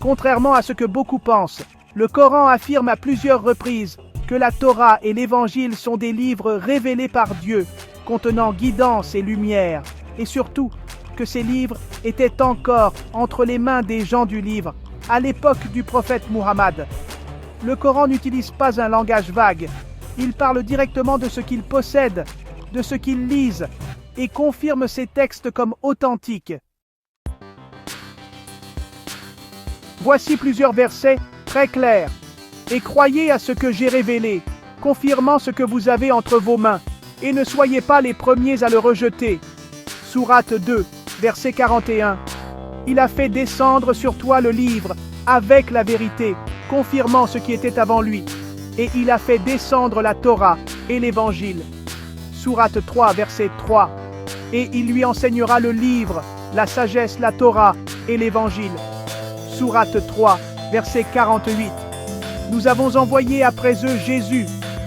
Contrairement à ce que beaucoup pensent, le Coran affirme à plusieurs reprises que la Torah et l'Évangile sont des livres révélés par Dieu, contenant guidance et lumière, et surtout que ces livres étaient encore entre les mains des gens du livre, à l'époque du prophète Muhammad. Le Coran n'utilise pas un langage vague, il parle directement de ce qu'ils possèdent, de ce qu'ils lisent, et confirme ces textes comme authentiques. Voici plusieurs versets très clairs. Et croyez à ce que j'ai révélé, confirmant ce que vous avez entre vos mains, et ne soyez pas les premiers à le rejeter. Sourate 2, verset 41. Il a fait descendre sur toi le livre, avec la vérité, confirmant ce qui était avant lui. Et il a fait descendre la Torah et l'Évangile. Sourate 3, verset 3. Et il lui enseignera le livre, la sagesse, la Torah et l'Évangile. Sourate 3, verset 48. Nous avons envoyé après eux Jésus,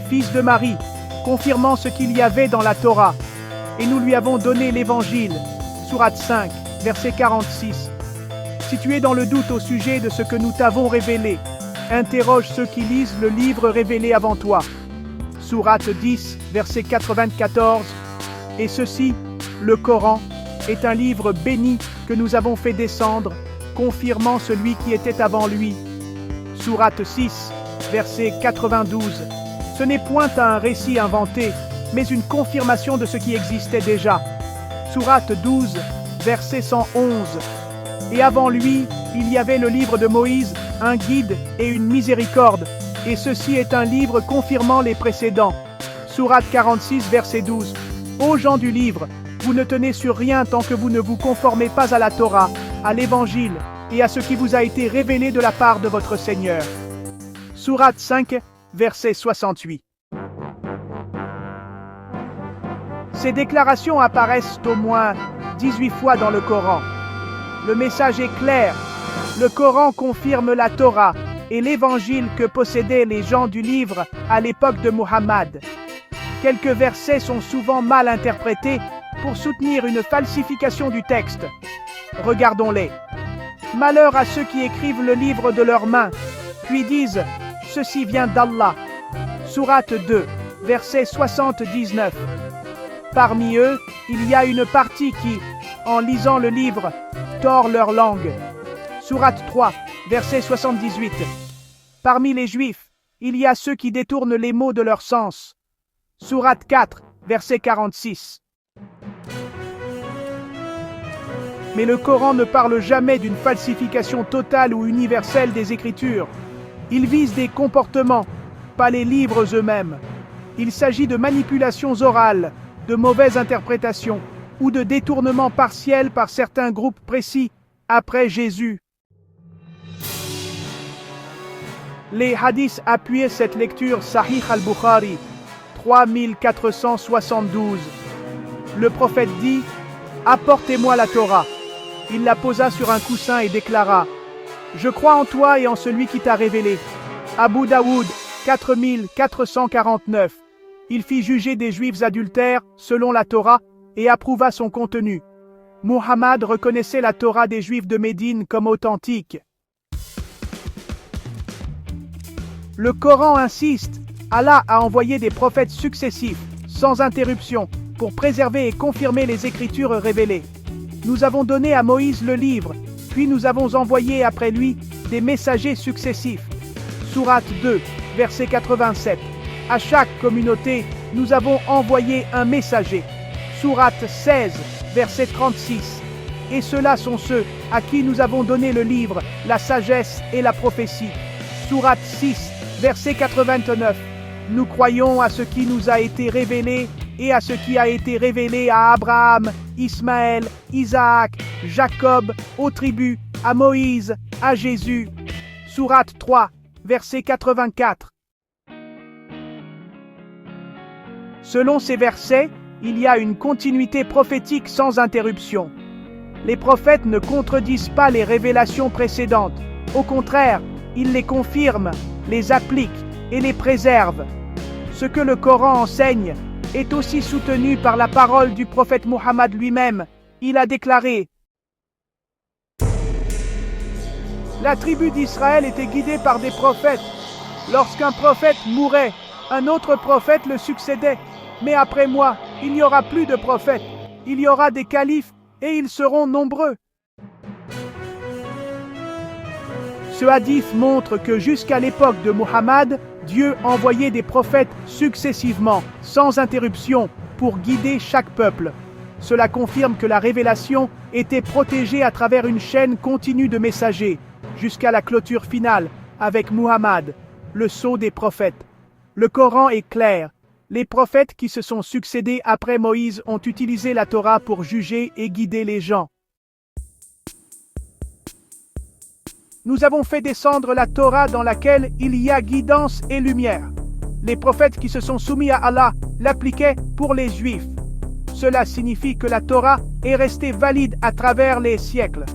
fils de Marie, confirmant ce qu'il y avait dans la Torah. Et nous lui avons donné l'Évangile. Sourate 5, verset 46. Si tu es dans le doute au sujet de ce que nous t'avons révélé, interroge ceux qui lisent le livre révélé avant toi. Sourate 10, verset 94. Et ceci, le Coran, est un livre béni que nous avons fait descendre, confirmant celui qui était avant lui. Sourate 6, verset 92. Ce n'est point un récit inventé, mais une confirmation de ce qui existait déjà. Sourate 12, verset 111. Et avant lui, il y avait le livre de Moïse, un guide et une miséricorde, et ceci est un livre confirmant les précédents. Sourate 46, verset 12. Ô gens du livre, vous ne tenez sur rien tant que vous ne vous conformez pas à la Torah, à l'Évangile, et à ce qui vous a été révélé de la part de votre Seigneur. Sourate 5, verset 68. Ces déclarations apparaissent au moins 18 fois dans le Coran. Le message est clair. Le Coran confirme la Torah et l'Évangile que possédaient les gens du livre à l'époque de Muhammad. Quelques versets sont souvent mal interprétés pour soutenir une falsification du texte. Regardons-les. Malheur à ceux qui écrivent le livre de leurs mains, puis disent « Ceci vient d'Allah ». Sourate 2, verset 79. Parmi eux, il y a une partie qui, en lisant le livre, tord leur langue. Sourate 3, verset 78. Parmi les Juifs, il y a ceux qui détournent les mots de leur sens. Sourate 4, verset 46. Mais le Coran ne parle jamais d'une falsification totale ou universelle des Écritures. Il vise des comportements, pas les livres eux-mêmes. Il s'agit de manipulations orales, de mauvaises interprétations ou de détournements partiels par certains groupes précis après Jésus. Les hadiths appuyaient cette lecture Sahih al-Bukhari, 3472. Le prophète dit « Apportez-moi la Torah ». Il la posa sur un coussin et déclara « Je crois en toi et en celui qui t'a révélé ». Abu Daoud, 4449. Il fit juger des Juifs adultères selon la Torah et approuva son contenu. Muhammad reconnaissait la Torah des Juifs de Médine comme authentique. Le Coran insiste, Allah a envoyé des prophètes successifs, sans interruption, pour préserver et confirmer les Écritures révélées. Nous avons donné à Moïse le livre, puis nous avons envoyé après lui des messagers successifs. Sourate 2, verset 87. À chaque communauté, nous avons envoyé un messager. Sourate 16, verset 36. Et ceux-là sont ceux à qui nous avons donné le livre, la sagesse et la prophétie. Sourate 6, verset 89. Nous croyons à ce qui nous a été révélé et à ce qui a été révélé à Abraham, Ismaël, Isaac, Jacob, aux tribus, à Moïse, à Jésus. Sourate 3, verset 84. Selon ces versets, il y a une continuité prophétique sans interruption. Les prophètes ne contredisent pas les révélations précédentes. Au contraire, ils les confirment, les appliquent et les préservent. Ce que le Coran enseigne est aussi soutenu par la parole du prophète Muhammad lui-même. Il a déclaré La tribu d'Israël était guidée par des prophètes. Lorsqu'un prophète mourait, un autre prophète le succédait. Mais après moi, il n'y aura plus de prophètes. Il y aura des califes et ils seront nombreux. Ce hadith montre que jusqu'à l'époque de Muhammad, Dieu envoyait des prophètes successivement, sans interruption, pour guider chaque peuple. Cela confirme que la révélation était protégée à travers une chaîne continue de messagers, jusqu'à la clôture finale, avec Muhammad, le sceau des prophètes. Le Coran est clair. Les prophètes qui se sont succédés après Moïse ont utilisé la Torah pour juger et guider les gens. Nous avons fait descendre la Torah dans laquelle il y a guidance et lumière. Les prophètes qui se sont soumis à Allah l'appliquaient pour les Juifs. Cela signifie que la Torah est restée valide à travers les siècles.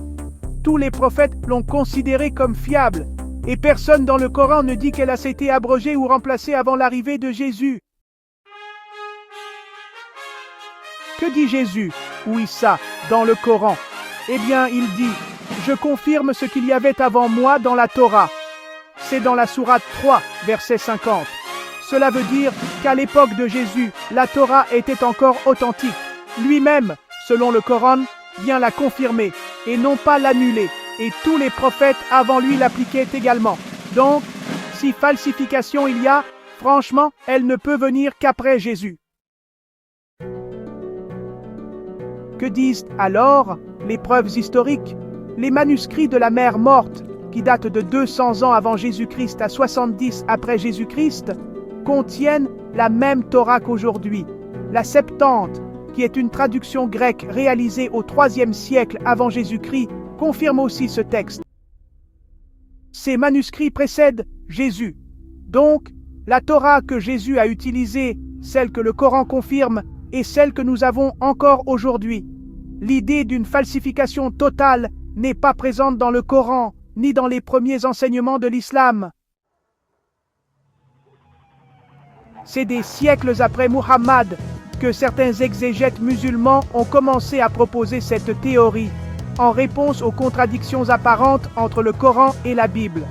Tous les prophètes l'ont considérée comme fiable, et personne dans le Coran ne dit qu'elle a été abrogée ou remplacée avant l'arrivée de Jésus. Que dit Jésus ou Issa dans le Coran? Eh bien, il dit: je confirme ce qu'il y avait avant moi dans la Torah. C'est dans la sourate 3, verset 50. Cela veut dire qu'à l'époque de Jésus, la Torah était encore authentique. Lui-même, selon le Coran, vient la confirmer et non pas l'annuler. Et tous les prophètes avant lui l'appliquaient également. Donc, si falsification il y a, franchement, elle ne peut venir qu'après Jésus. Que disent alors les preuves historiques? Les manuscrits de la mer morte, qui datent de 200 ans avant Jésus-Christ à 70 après Jésus-Christ, contiennent la même Torah qu'aujourd'hui. La Septante, qui est une traduction grecque réalisée au IIIe siècle avant Jésus-Christ, confirme aussi ce texte. Ces manuscrits précèdent Jésus. Donc, la Torah que Jésus a utilisée, celle que le Coran confirme, est celle que nous avons encore aujourd'hui. L'idée d'une falsification totale n'est pas présente dans le Coran, ni dans les premiers enseignements de l'islam. C'est des siècles après Muhammad que certains exégètes musulmans ont commencé à proposer cette théorie, en réponse aux contradictions apparentes entre le Coran et la Bible.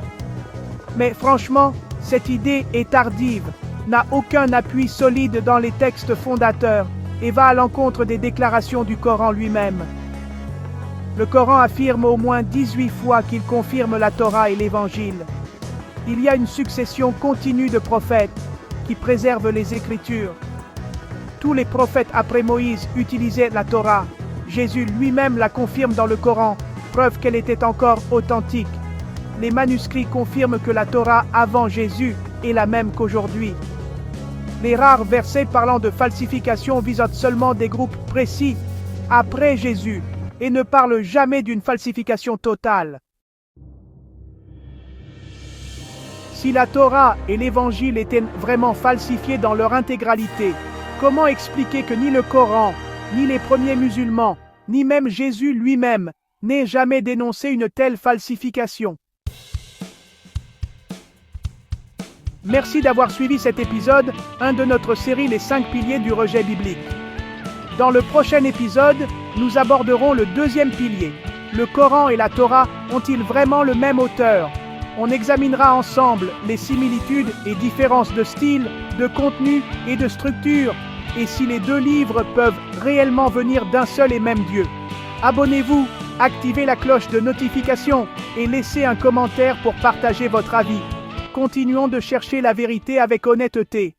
Mais franchement, cette idée est tardive, n'a aucun appui solide dans les textes fondateurs et va à l'encontre des déclarations du Coran lui-même. Le Coran affirme au moins 18 fois qu'il confirme la Torah et l'Évangile. Il y a une succession continue de prophètes qui préservent les Écritures. Tous les prophètes après Moïse utilisaient la Torah. Jésus lui-même la confirme dans le Coran, preuve qu'elle était encore authentique. Les manuscrits confirment que la Torah avant Jésus est la même qu'aujourd'hui. Les rares versets parlant de falsification visent seulement des groupes précis après Jésus et ne parlent jamais d'une falsification totale. Si la Torah et l'Évangile étaient vraiment falsifiés dans leur intégralité, comment expliquer que ni le Coran, ni les premiers musulmans, ni même Jésus lui-même n'aient jamais dénoncé une telle falsification? Merci d'avoir suivi cet épisode, un de notre série Les 5 piliers du rejet biblique. Dans le prochain épisode, nous aborderons le deuxième pilier. Le Coran et la Torah ont-ils vraiment le même auteur? On examinera ensemble les similitudes et différences de style, de contenu et de structure, et si les deux livres peuvent réellement venir d'un seul et même Dieu. Abonnez-vous, activez la cloche de notification et laissez un commentaire pour partager votre avis. Continuons de chercher la vérité avec honnêteté.